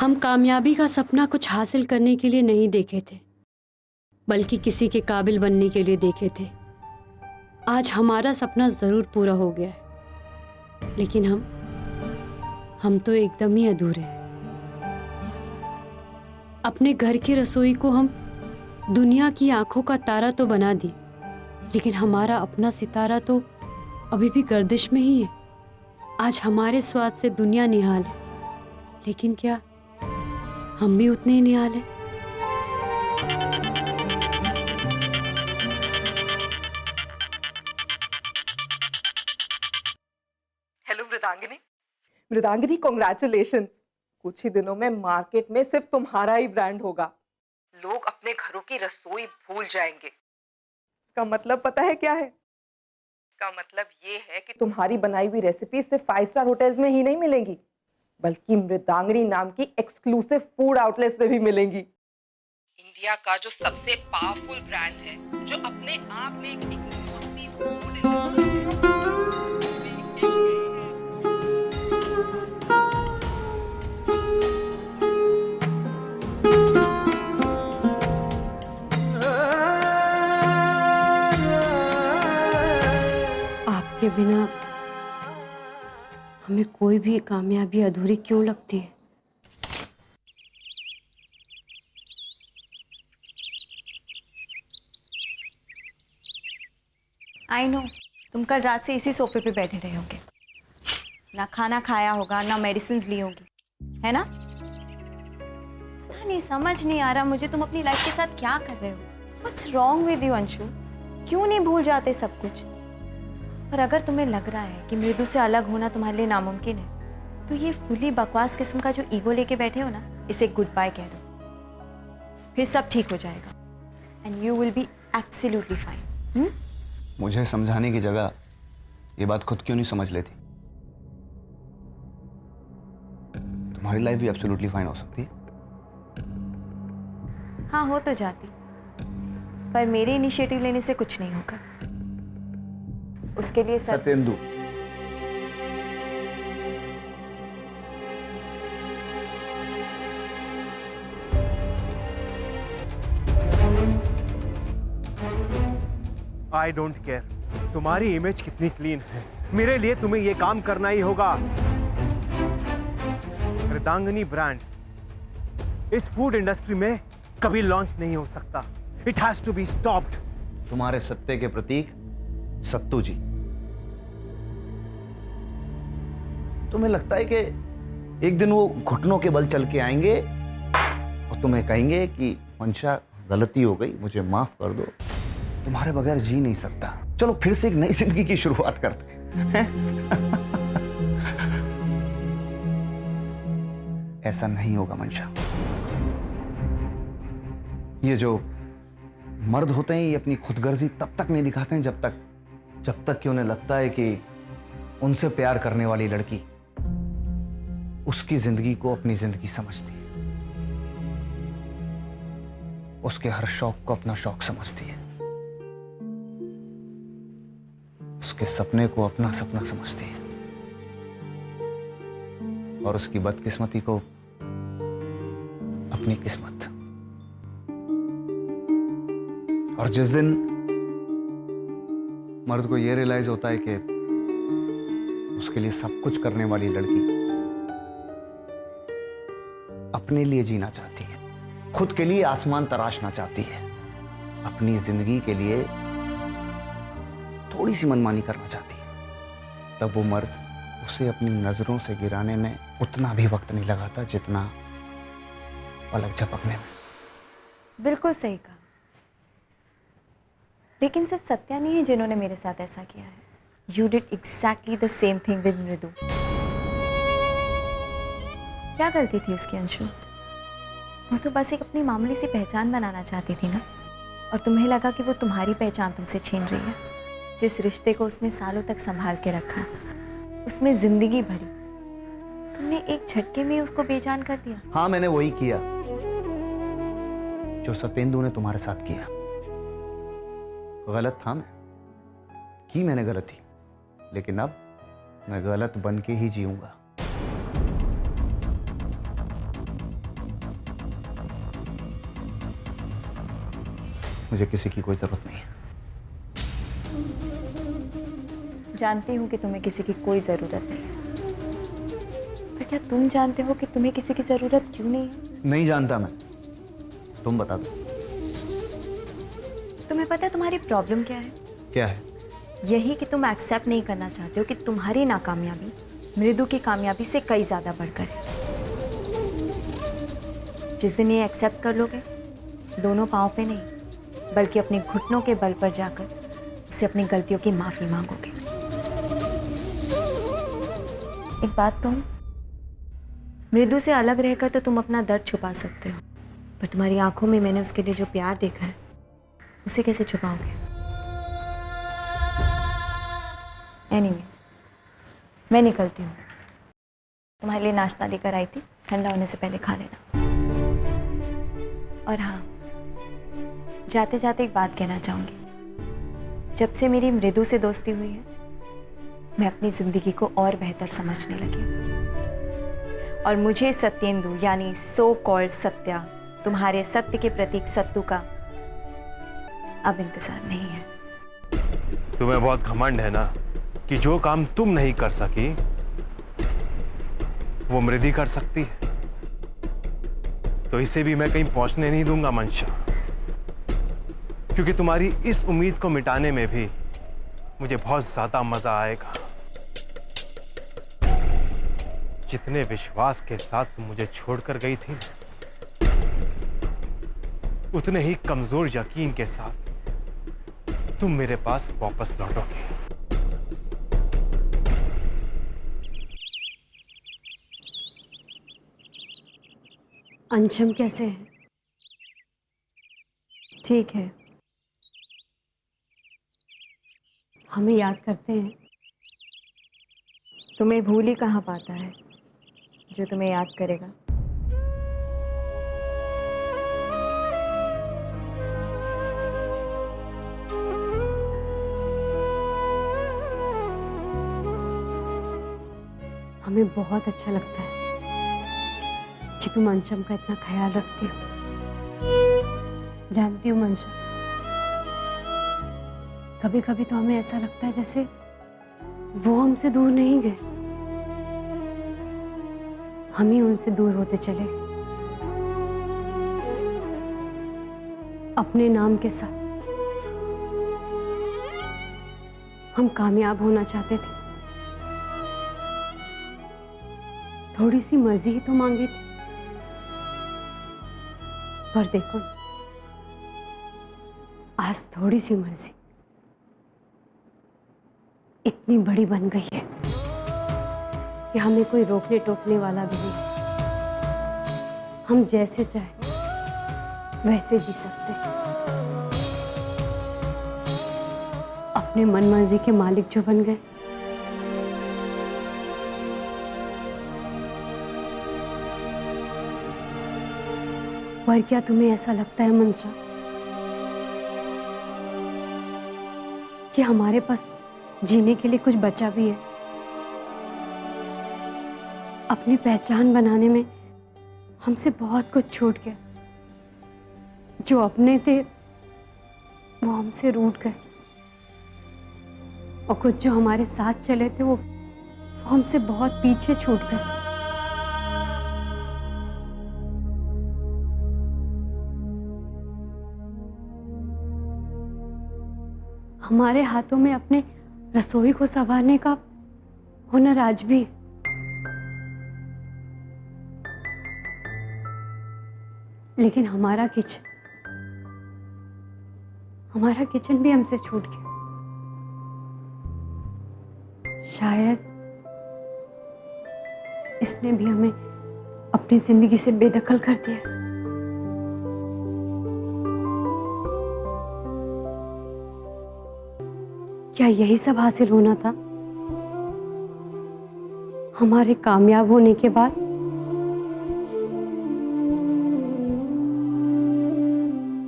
हम कामयाबी का सपना कुछ हासिल करने के लिए नहीं देखे थे, बल्कि किसी के काबिल बनने के लिए देखे थे। आज हमारा सपना जरूर पूरा हो गया है, लेकिन हम तो एकदम ही अधूरे हैं। अपने घर की रसोई को हम दुनिया की आंखों का तारा तो बना दिए, लेकिन हमारा अपना सितारा तो अभी भी गर्दिश में ही है। आज हमारे स्वाद से दुनिया निहाल है, लेकिन क्या हम भी उतने ही निहाल हैं? हेलो मृदांगिनी। मृदांगिनी कॉन्ग्रेचुलेशंस। कुछ ही दिनों में मार्केट में सिर्फ तुम्हारा ही ब्रांड होगा। लोग अपने घरों की रसोई भूल जाएंगे। इसका मतलब पता है क्या है? इसका मतलब ये है कि तुम्हारी बनाई हुई रेसिपी सिर्फ 5 स्टार होटल्स में ही नहीं मिलेंगी, बल्कि मृदांगिनी नाम की एक्सक्लूसिव फूड आउटलेट्स में भी मिलेंगी। इंडिया का जो सबसे पावरफुल ब्रांड है, जो अपने आप में एक इकलौती फूड आपके बिना हमें कोई भी कामयाबी अधूरी क्यों लगती है? आई नो, तुम कल रात से इसी सोफे पे बैठे रहे होगे, ना खाना खाया होगा, ना मेडिसिन ली होगी, है ना? पता नहीं, समझ नहीं आ रहा मुझे तुम अपनी लाइफ के साथ क्या कर रहे हो। What's wrong with you Anshu? क्यों नहीं भूल जाते सब कुछ? और अगर तुम्हें लग रहा है कि मृदु से अलग होना तुम्हारे लिए नामुमकिन है, तो ये फुली बकवास किस्म का जो ईगो लेके बैठे हो ना, इसे गुड बाय कह दो। फिर सब ठीक हो जाएगा and you will be absolutely fine. मुझे समझाने की जगह ये बात खुद क्यों नहीं समझ लेती? तुम्हारी लाइफ भी एब्सोल्युटली फाइन हो सकती है। हाँ, हो तो जाती, पर मेरे इनिशिएटिव लेने से कुछ नहीं होगा। उसके लिए सत्येंदु, आई डोंट केयर तुम्हारी इमेज कितनी क्लीन है, मेरे लिए तुम्हें यह काम करना ही होगा। मृदांगिनी ब्रांड इस फूड इंडस्ट्री में कभी लॉन्च नहीं हो सकता। It has to be stopped. तुम्हारे सत्ते के प्रतीक सत्तू जी, तुम्हें लगता है कि एक दिन वो घुटनों के बल चल के आएंगे और तुम्हें कहेंगे कि मंशा गलती हो गई, मुझे माफ कर दो, तुम्हारे बगैर जी नहीं सकता, चलो फिर से एक नई जिंदगी की शुरुआत करते हैं? ऐसा नहीं होगा मंशा। ये जो मर्द होते हैं, ये अपनी खुदगर्जी तब तक नहीं दिखाते हैं जब तक कि उन्हें लगता है कि उनसे प्यार करने वाली लड़की उसकी जिंदगी को अपनी जिंदगी समझती है, उसके हर शौक को अपना शौक समझती है, उसके सपने को अपना सपना समझती है, और उसकी बदकिस्मती को अपनी किस्मत। और जिस दिन मर्द को यह रियलाइज होता है कि उसके लिए सब कुछ करने वाली लड़की अपने लिए जीना चाहती है, खुद के लिए आसमान तराशना चाहती है, अपनी जिंदगी के लिए थोड़ी सी मनमानी करना चाहती है, तब वो मर्द उसे अपनी नजरों से गिराने में उतना भी वक्त नहीं लगाता जितना पलक झपकने में। बिल्कुल सही कहा, लेकिन सिर्फ सत्या नहीं है जिन्होंने मेरे साथ ऐसा किया है। You did exactly the same thing with मृदु। क्या गलती थी उसकी अंशु? वो तो बस एक अपनी मामूली सी पहचान बनाना चाहती थी ना, और तुम्हें लगा कि वो तुम्हारी पहचान तुमसे छीन रही है। जिस रिश्ते को उसने सालों तक संभाल के रखा, उसमें जिंदगी भरी, तुमने एक झटके में उसको बेजान कर दिया। हाँ, मैंने वही किया जो सत्येंदु ने तुम्हारे साथ किया। गलत था मैं, की मैंने गलती, लेकिन अब मैं गलत बन के ही जीऊंगा। मुझे किसी की कोई ज़रूरत नहीं है। जानती हूँ कि तुम्हें किसी की कोई ज़रूरत नहीं है, पर क्या तुम जानते हो कि तुम्हें किसी की ज़रूरत क्यों नहीं है? नहीं जानता मैं, तुम बता दो। तुम्हें पता है तुम्हारी प्रॉब्लम क्या है? क्या है? यही कि तुम एक्सेप्ट नहीं करना चाहते हो कि तुम्हारी नाकामयाबी मृदु की कामयाबी से कई ज़्यादा बढ़कर है। जिस दिन ये एक्सेप्ट कर लोगे, दोनों पाँव पे नहीं बल्कि अपने घुटनों के बल पर जाकर उसे अपनी गलतियों की माफ़ी मांगोगे। एक बात कहूँ, मृदु से अलग रहकर तो तुम अपना दर्द छुपा सकते हो, पर तुम्हारी आंखों में मैंने उसके लिए जो प्यार देखा है उसे कैसे छुपाओगे? एनीवेज, मैं निकलती हूँ। तुम्हारे लिए नाश्ता लेकर आई थी, ठंडा होने से पहले खा लेना। और हाँ, जाते जाते एक बात कहना चाहूँगी। जब से मेरी मृदु से दोस्ती हुई है, मैं अपनी ज़िंदगी को और बेहतर समझने लगी और मुझे सत्येंदु यानी सो कॉल्ड सत्या, तुम्हारे सत्य के प्रतीक सत्तू का अब इंतजार नहीं है। तुम्हें बहुत घमंड है ना कि जो काम तुम नहीं कर सकी वो मृदि कर सकती है, तो इसे भी मैं कहीं पहुंचने नहीं दूंगा मंशा, क्योंकि तुम्हारी इस उम्मीद को मिटाने में भी मुझे बहुत ज्यादा मजा आएगा। जितने विश्वास के साथ तुम मुझे छोड़कर गई थी, उतने ही कमजोर यकीन के साथ तुम मेरे पास वापस लौटोगे। अंशम कैसे है? ठीक है। हमें याद करते हैं? तुम्हें भूल ही कहाँ पाता है जो तुम्हें याद करेगा। हमें बहुत अच्छा लगता है कि तुम अंशम का इतना ख्याल रखती हो। जानती हो मंशा, कभी कभी तो हमें ऐसा लगता है जैसे वो हमसे दूर नहीं गए, हम ही उनसे दूर होते चले गए। अपने नाम के साथ हम कामयाब होना चाहते थे, थोड़ी सी मर्जी ही तो मांगी थी, पर देखो आज थोड़ी सी मर्जी इतनी बड़ी बन गई है कि हमें कोई रोकने टोकने वाला भी नहीं। हम जैसे चाहे वैसे जी सकते हैं, अपने मन मर्जी के मालिक जो बन गए। पर क्या तुम्हें ऐसा लगता है मंशा कि हमारे पास जीने के लिए कुछ बचा भी है? अपनी पहचान बनाने में हमसे बहुत कुछ छूट गया। जो अपने थे वो हमसे रूठ गए, और कुछ जो हमारे साथ चले थे वो हमसे बहुत पीछे छूट गए। हमारे हाथों में अपने रसोई को संवारने का हुनर आज भी है। लेकिन हमारा किचन भी हमसे छूट गया। शायद इसने भी हमें अपनी जिंदगी से बेदखल कर दिया। क्या यही सब हासिल होना था हमारे कामयाब होने के बाद?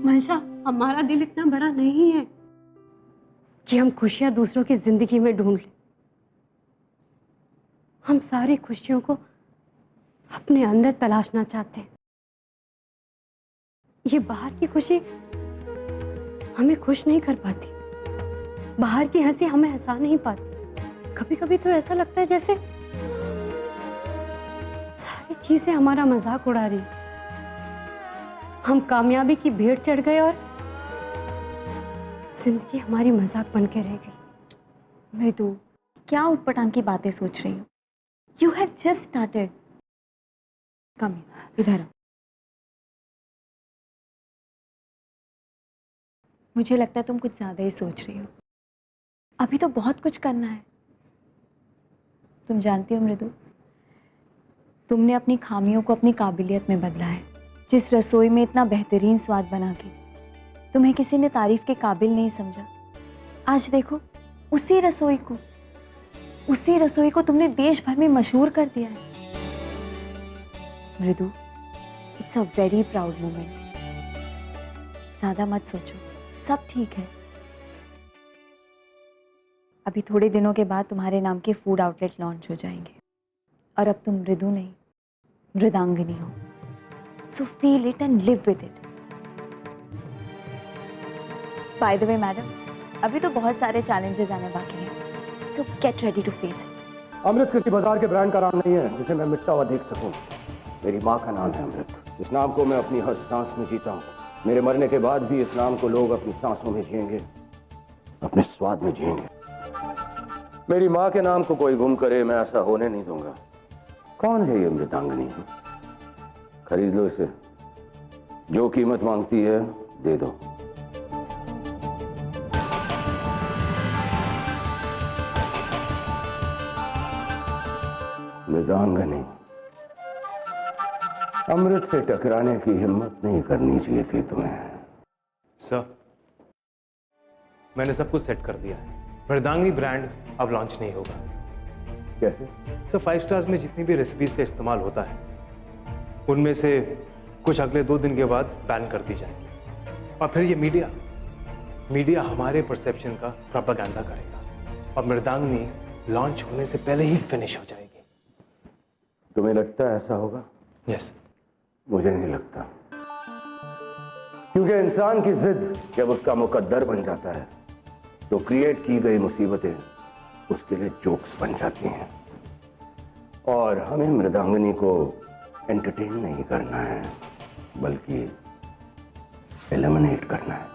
मंशा, हमारा दिल इतना बड़ा नहीं है कि हम खुशियां दूसरों की जिंदगी में ढूंढ लें। हम सारी खुशियों को अपने अंदर तलाशना चाहते हैं। ये बाहर की खुशी हमें खुश नहीं कर पाती। बाहर की हंसी हमें हंसा नहीं पाती। कभी कभी तो ऐसा लगता है जैसे सारी चीजें हमारा मजाक उड़ा रही। हम कामयाबी की भेंट चढ़ गए और जिंदगी हमारी मजाक बन के रह गई। मृदु, क्या उटपटांग की बातें सोच रही हो? You have just started. Come इधर आओ। मुझे लगता है तुम कुछ ज्यादा ही सोच रही हो। अभी तो बहुत कुछ करना है। तुम जानती हो मृदु, तुमने अपनी खामियों को अपनी काबिलियत में बदला है। जिस रसोई में इतना बेहतरीन स्वाद बना के तुम्हें किसी ने तारीफ के काबिल नहीं समझा, आज देखो उसी रसोई को तुमने देश भर में मशहूर कर दिया है। मृदु, it's a very proud moment. ज्यादा मत सोचो, सब ठीक है। अभी थोड़े दिनों के बाद तुम्हारे नाम के फूड आउटलेट लॉन्च हो जाएंगे और अब तुम मृदु नहीं, मृदांगिनी हो। So feel it and live with it. By the way madam, अभी तो बहुत सारे चैलेंजेस आने बाकी हैं, so get ready to face it. अमृत किसी बाजार के ब्रांड का नाम नहीं है जिसे मैं मिटता हुआ देख सकूं। मेरी माँ का नाम है अमृत। इस नाम को मैं अपनी हर सांस में जीता हूँ। मेरे मरने के बाद भी इस नाम को लोग अपनी सांसों में जिएंगे, अपने स्वाद में जिएंगे। मेरी माँ के नाम को कोई गुम करे, मैं ऐसा होने नहीं दूंगा। कौन है ये मृदांगनी? खरीद लो इसे, जो कीमत मांगती है दे दो। मृदांगनी, अमृत से टकराने की हिम्मत नहीं करनी चाहिए थी तुम्हें। सर, मैंने सब कुछ सेट कर दिया है। मृदांगनी ब्रांड अब लॉन्च नहीं होगा। कैसे? सर, 5 स्टार्स में जितनी भी रेसिपीज का इस्तेमाल होता है उनमें से कुछ अगले 2 दिन के बाद बैन कर दी जाएंगी और फिर ये मीडिया हमारे परसेप्शन का प्रोपेगेंडा करेगा और मृदांगनी लॉन्च होने से पहले ही फिनिश हो जाएगी। तुम्हें लगता है ऐसा होगा? यस। मुझे नहीं लगता, क्योंकि इंसान की जिद जब उसका मुकद्दर बन जाता है तो क्रिएट की गई मुसीबतें उसके लिए जोक्स बन जाती हैं। और हमें मृदांगनी को एंटरटेन नहीं करना है, बल्कि एलिमिनेट करना है।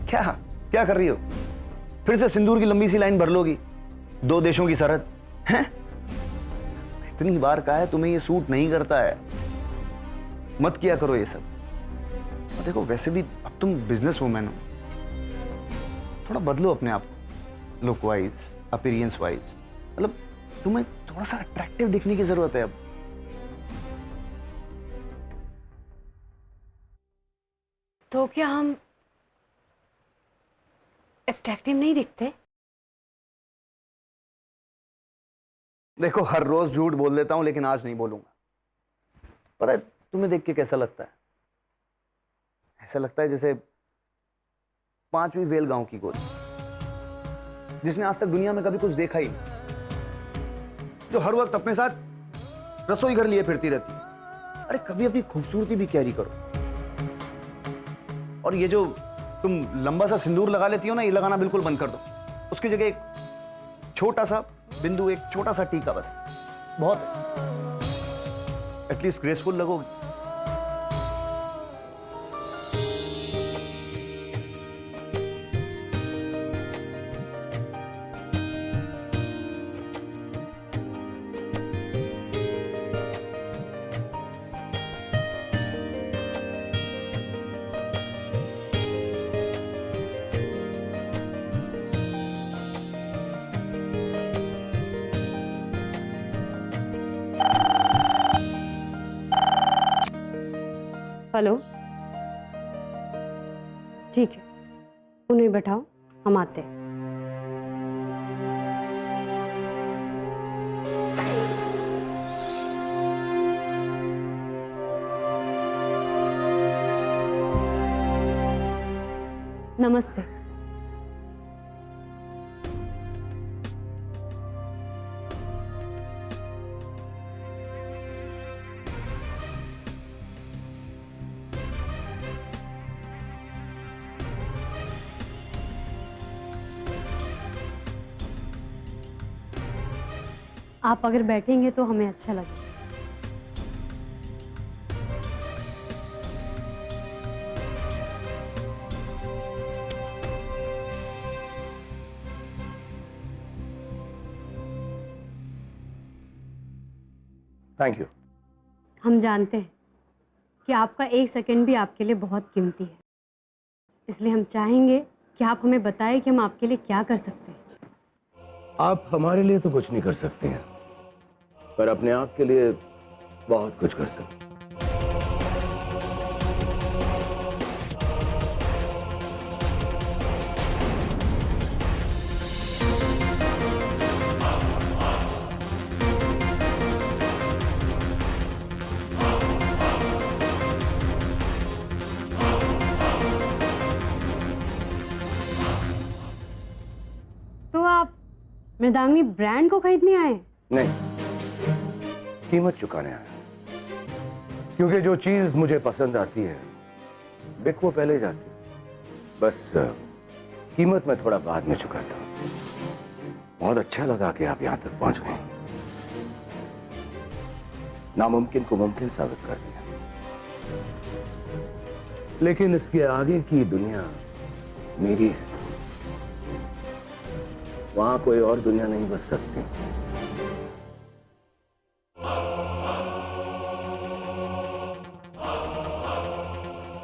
क्या क्या कर रही हो? फिर से सिंदूर की लंबी सी लाइन भर लोगी? 2 देशों की सरहद हैं? इतनी बार कहा है तुम्हें ये सूट नहीं करता है, मत किया करो ये सब। और देखो, वैसे भी अब तुम बिजनेस वुमेन हो, थोड़ा बदलो अपने आप, लुक वाइज, अपीयरेंस वाइज। मतलब तुम्हें थोड़ा सा अट्रैक्टिव दिखने की जरूरत है अब। तो क्या हम अट्रैक्टिव नहीं दिखते? देखो, हर रोज झूठ बोल देता हूं, लेकिन आज नहीं बोलूंगा। पता है तुम्हें देख के कैसा लगता है? ऐसा लगता है जैसे 5वीं वेल गांव की गोरी, जिसने आज तक दुनिया में कभी कुछ देखा ही नहीं, जो हर वक्त अपने साथ रसोई घर लिए फिरती रहती है। अरे कभी अपनी खूबसूरती भी कैरी करो। और ये जो तुम लंबा सा सिंदूर लगा लेती हो ना, ये लगाना बिल्कुल बंद कर दो। उसकी जगह एक छोटा सा बिंदु, एक छोटा सा टीका, बस बहुत है। At least graceful लगोगी। हेलो, ठीक है, उन्हें बैठाओ, हम आते हैं। नमस्ते। आप अगर बैठेंगे तो हमें अच्छा लगेगा। Thank you. हम जानते हैं कि आपका एक सेकंड भी आपके लिए बहुत कीमती है, इसलिए हम चाहेंगे कि आप हमें बताएं कि हम आपके लिए क्या कर सकते हैं। आप हमारे लिए तो कुछ नहीं कर सकते हैं, पर अपने आप के लिए बहुत कुछ कर सकते हैं। तो आप मृदांगनी ब्रांड को खरीदने आए? नहीं, कीमत चुकाने आया, क्योंकि जो चीज मुझे पसंद आती है बिक वो पहले जाती है, बस कीमत मैं थोड़ा बाद में चुकाता हूं। बहुत अच्छा लगा कि आप यहां तक पहुंच गए, नामुमकिन को मुमकिन साबित कर दिया, लेकिन इसके आगे की दुनिया मेरी है, वहां कोई और दुनिया नहीं बस सकती।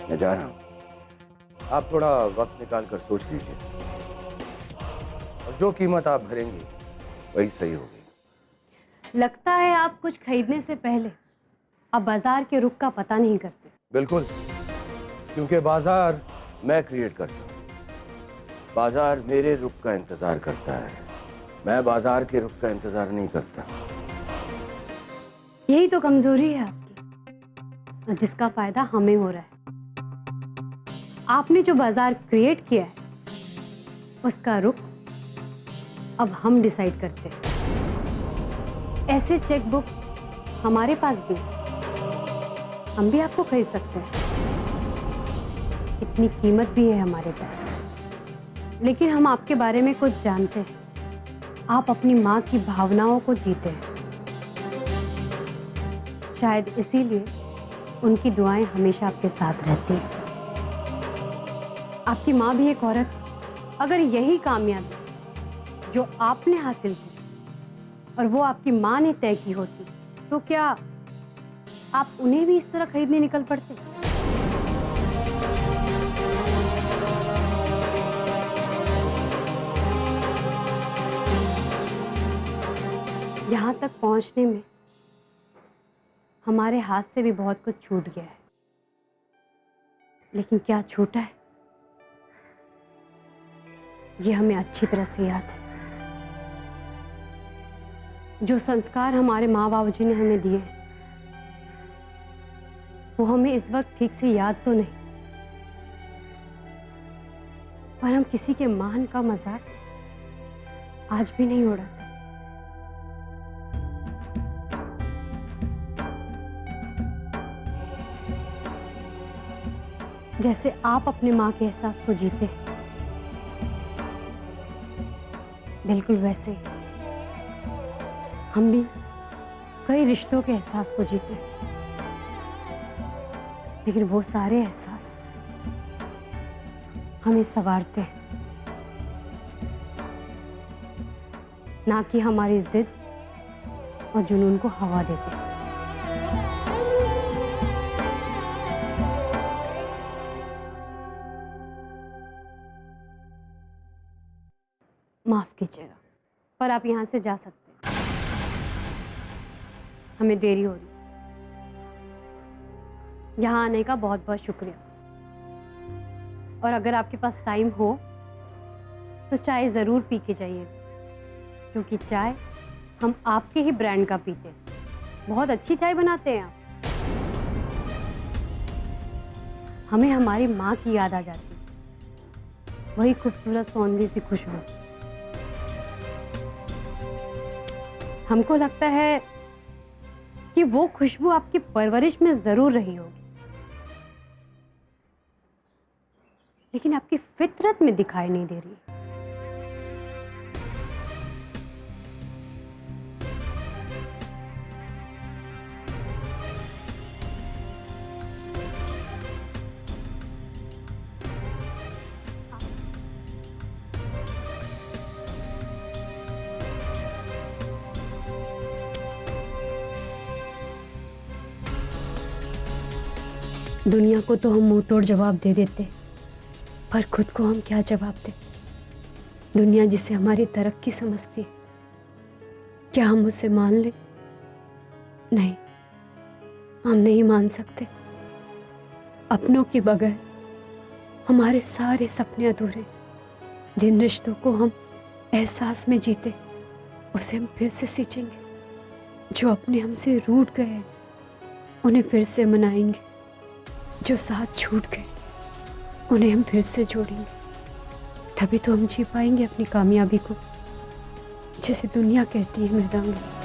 मैं जा रहा हूं, आप थोड़ा वक्त निकाल कर सोच लीजिए, और जो कीमत आप भरेंगी वही सही होगी। लगता है आप कुछ खरीदने से पहले अब बाजार के रुख का पता नहीं करते। बिल्कुल, क्योंकि बाजार मैं क्रिएट करता हूं, बाजार मेरे रुख का इंतजार करता है, मैं बाजार के रुख का इंतजार नहीं करता। यही तो कमजोरी है आपकी, और जिसका फायदा हमें हो रहा है। आपने जो बाजार क्रिएट किया है उसका रुख अब हम डिसाइड करते हैं। ऐसे चेकबुक हमारे पास भी है, हम भी आपको खरीद सकते हैं, इतनी कीमत भी है हमारे पास। लेकिन हम आपके बारे में कुछ जानते हैं, आप अपनी माँ की भावनाओं को जीते हैं, शायद इसीलिए उनकी दुआएं हमेशा आपके साथ रहती हैं। आपकी माँ भी एक औरत है, अगर यही कामयाबी जो आपने हासिल की और वो आपकी माँ ने तय की होती, तो क्या आप उन्हें भी इस तरह खरीदने निकल पड़ते? यहाँ तक पहुँचने में हमारे हाथ से भी बहुत कुछ छूट गया है, लेकिन क्या छूटा है ये हमें अच्छी तरह से याद है। जो संस्कार हमारे माँ बाबूजी ने हमें दिए हैं वो हमें इस वक्त ठीक से याद तो नहीं, पर हम किसी के मान का मजाक आज भी नहीं उड़ाते। जैसे आप अपने माँ के एहसास को जीते हैं, बिल्कुल वैसे ही हम भी कई रिश्तों के एहसास को जीते हैं, लेकिन वो सारे एहसास हमें संवारते हैं, ना कि हमारी जिद और जुनून को हवा देते हैं। माफ कीजिएगा, पर आप यहां से जा सकते हैं, हमें देरी हो रही। यहाँ आने का बहुत बहुत शुक्रिया। और अगर आपके पास टाइम हो तो चाय ज़रूर पी के जाइए, क्योंकि चाय हम आपके ही ब्रांड का पीते हैं। बहुत अच्छी चाय बनाते हैं आप। हमें हमारी माँ की याद आ जाती है, वही खूबसूरत सौंधी सी खुशबू। हमको लगता है कि वो खुशबू आपकी परवरिश में जरूर रही होगी, लेकिन आपकी फितरत में दिखाई नहीं दे रही। दुनिया को तो हम मुंह तोड़ जवाब दे देते, पर खुद को हम क्या जवाब दें? दुनिया जिसे हमारी तरक्की समझती है, क्या हम उसे मान लें? नहीं, हम नहीं मान सकते। अपनों के बगैर हमारे सारे सपने अधूरे। जिन रिश्तों को हम एहसास में जीते, उसे हम फिर से सींचेंगे। जो अपने हमसे रूठ गए हैं, उन्हें फिर से मनाएंगे। जो साथ छूट गए, उन्हें हम फिर से जोड़ेंगे। तभी तो हम जी पाएंगे अपनी कामयाबी को, जिसे दुनिया कहती है मृदांगनी।